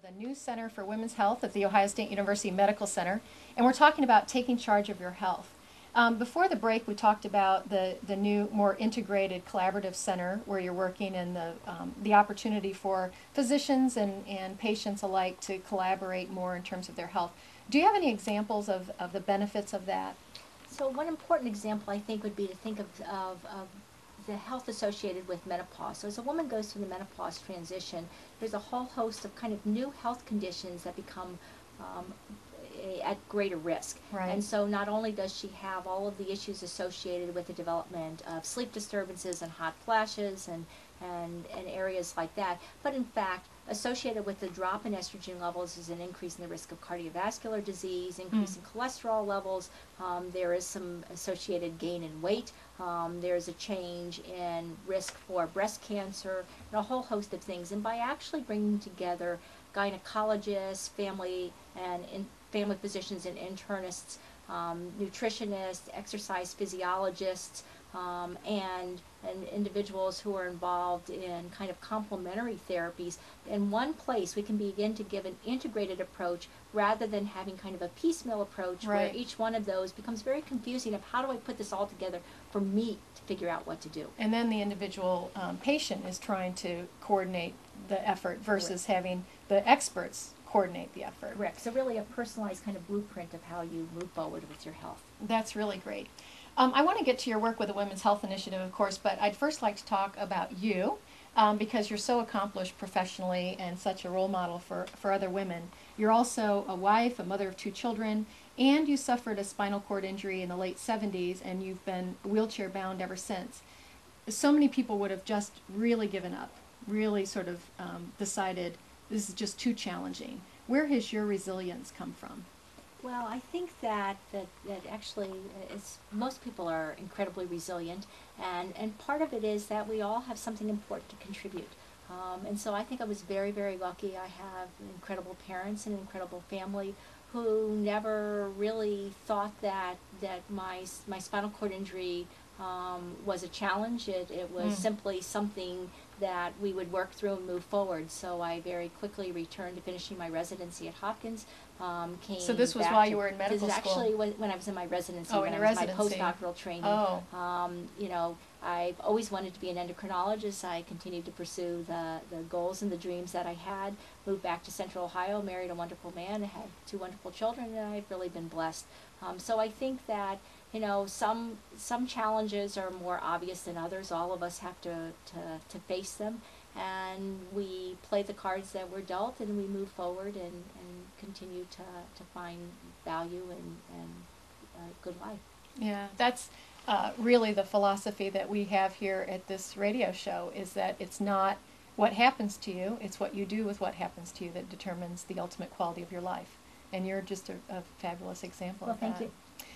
of the new Center for Women's Health at the Ohio State University Medical Center, and we're talking about taking charge of your health. Before the break, we talked about the new, more integrated collaborative center where you're working, and the opportunity for physicians and patients alike to collaborate more in terms of their health. Do you have any examples of the benefits of that? So one important example, I think, would be to think of the health associated with menopause. So as a woman goes through the menopause transition, there's a whole host of kind of new health conditions that become at greater risk. Right. And so not only does she have all of the issues associated with the development of sleep disturbances and hot flashes and areas like that, but in fact, associated with the drop in estrogen levels is an increase in the risk of cardiovascular disease, increase in cholesterol levels. There is some associated gain in weight. There's a change in risk for breast cancer and a whole host of things. And by actually bringing together gynecologists, family physicians and internists, nutritionists, exercise physiologists, and individuals who are involved in kind of complementary therapies. In one place, we can begin to give an integrated approach rather than having kind of a piecemeal approach. Right. Where each one of those becomes very confusing of how do I put this all together for me to figure out what to do. And then the individual patient is trying to coordinate the effort versus having the experts coordinate the effort. Correct. So really a personalized kind of blueprint of how you move forward with your health. That's really great. I want to get to your work with the Women's Health Initiative, of course, but I'd first like to talk about you because you're so accomplished professionally and such a role model for other women. You're also a wife, a mother of 2 children, and you suffered a spinal cord injury in the late 70s, and you've been wheelchair bound ever since. So many people would have just really given up, really sort of decided this is just too challenging. Where has your resilience come from? Well, I think that actually most people are incredibly resilient, and part of it is that we all have something important to contribute. And so I think I was very, very lucky. I have incredible parents and an incredible family who never really thought that my spinal cord injury was a challenge. It was simply something that we would work through and move forward. So I very quickly returned to finishing my residency at Hopkins. So this was while you were in medical school? This is actually when I was in my residency, when I was in my postdoctoral training. Oh. You know, I've always wanted to be an endocrinologist. I continued to pursue the goals and the dreams that I had. Moved back to Central Ohio, married a wonderful man, had 2 wonderful children, and I've really been blessed. So I think that, you know, some challenges are more obvious than others. All of us have to face them, and we play the cards that we're dealt, and we move forward and continue to find value and a good life. Yeah, that's really the philosophy that we have here at this radio show, is that it's not what happens to you, it's what you do with what happens to you that determines the ultimate quality of your life. And you're just a fabulous example of that. Well, thank you.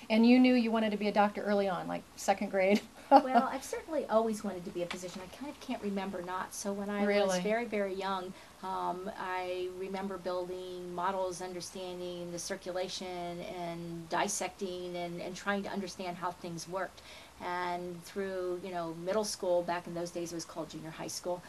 And you knew you wanted to be a doctor early on, like 2nd grade. Well, I've certainly always wanted to be a physician. I kind of can't remember not. So when I was very, very young, I remember building models, understanding the circulation and dissecting and trying to understand how things worked. And through, you know, middle school, back in those days it was called junior high school,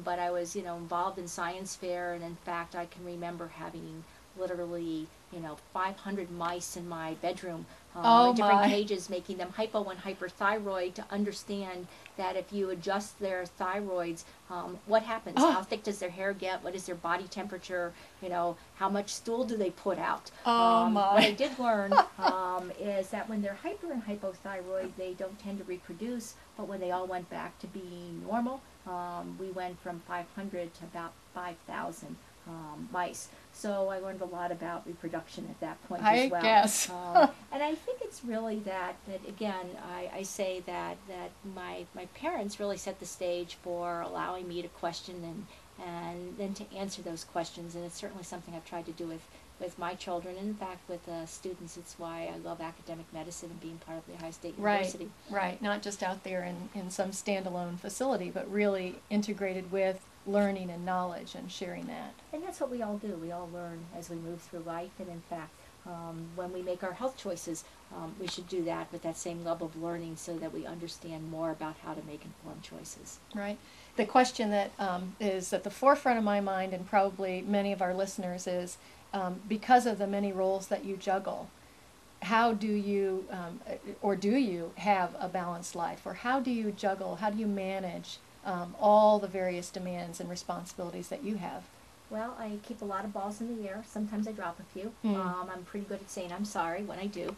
but I was, you know, involved in science fair, and in fact I can remember having literally, you know, 500 mice in my bedroom in different cages, making them hypo and hyperthyroid to understand that if you adjust their thyroids, what happens? How thick does their hair get? What is their body temperature? You know, how much stool do they put out? What I did learn is that when they're hyper and hypothyroid, they don't tend to reproduce, but when they all went back to being normal, we went from 500 to about 5,000 mice. So I learned a lot about reproduction at that point as well. I guess. And I think it's really that again, I say that my parents really set the stage for allowing me to question and then to answer those questions. And it's certainly something I've tried to do with my children. And in fact, with students, it's why I love academic medicine and being part of the Ohio State University. Right. Not just out there in some standalone facility, but really integrated with learning and knowledge and sharing that. And that's what we all do. We all learn as we move through life, and in fact, when we make our health choices, we should do that with that same level of learning so that we understand more about how to make informed choices. Right. The question that is at the forefront of my mind, and probably many of our listeners, is because of the many roles that you juggle, how do you, or do you have a balanced life? Or how do you juggle, how do you manage all the various demands and responsibilities that you have? Well, I keep a lot of balls in the air. Sometimes I drop a few. I'm pretty good at saying I'm sorry when I do.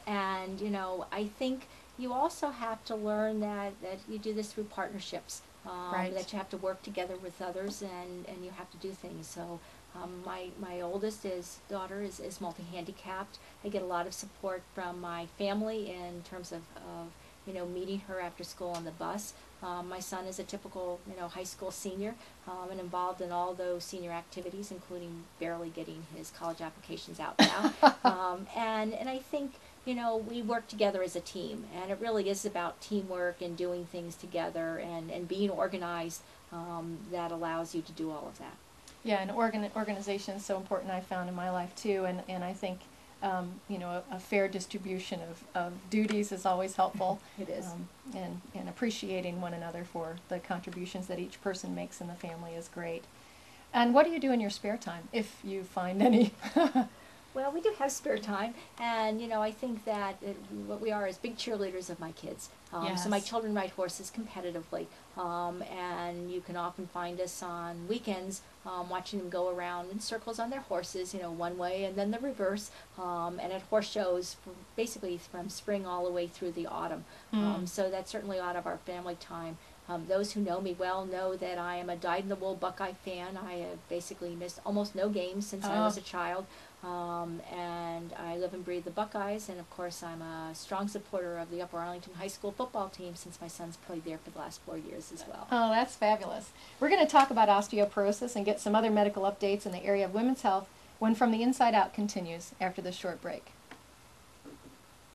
And, you know, I think you also have to learn that you do this through partnerships, Right. that you have to work together with others and you have to do things. So my oldest daughter is multi-handicapped. I get a lot of support from my family in terms of you know, meeting her after school on the bus. My son is a typical, you know, high school senior and involved in all those senior activities, including barely getting his college applications out now. And I think, you know, we work together as a team, and it really is about teamwork and doing things together and being organized that allows you to do all of that. Yeah, and organization is so important, I've found in my life too, and I think you know, a fair distribution of duties is always helpful. It is. And appreciating one another for the contributions that each person makes in the family is great. And what do you do in your spare time, if you find any? Well, we do have spare time, and you know, I think that what we are is big cheerleaders of my kids. Yes. So my children ride horses competitively, and you can often find us on weekends watching them go around in circles on their horses, you know, one way and then the reverse, and at horse shows, basically from spring all the way through the autumn. So that's certainly a lot of our family time. Those who know me well know that I am a dyed-in-the-wool Buckeye fan. I have basically missed almost no games since I was a child. And I live and breathe the Buckeyes, and of course I'm a strong supporter of the Upper Arlington High School football team since my son's played there for the last 4 years as well. Oh, that's fabulous. We're going to talk about osteoporosis and get some other medical updates in the area of women's health when From the Inside Out continues after this short break.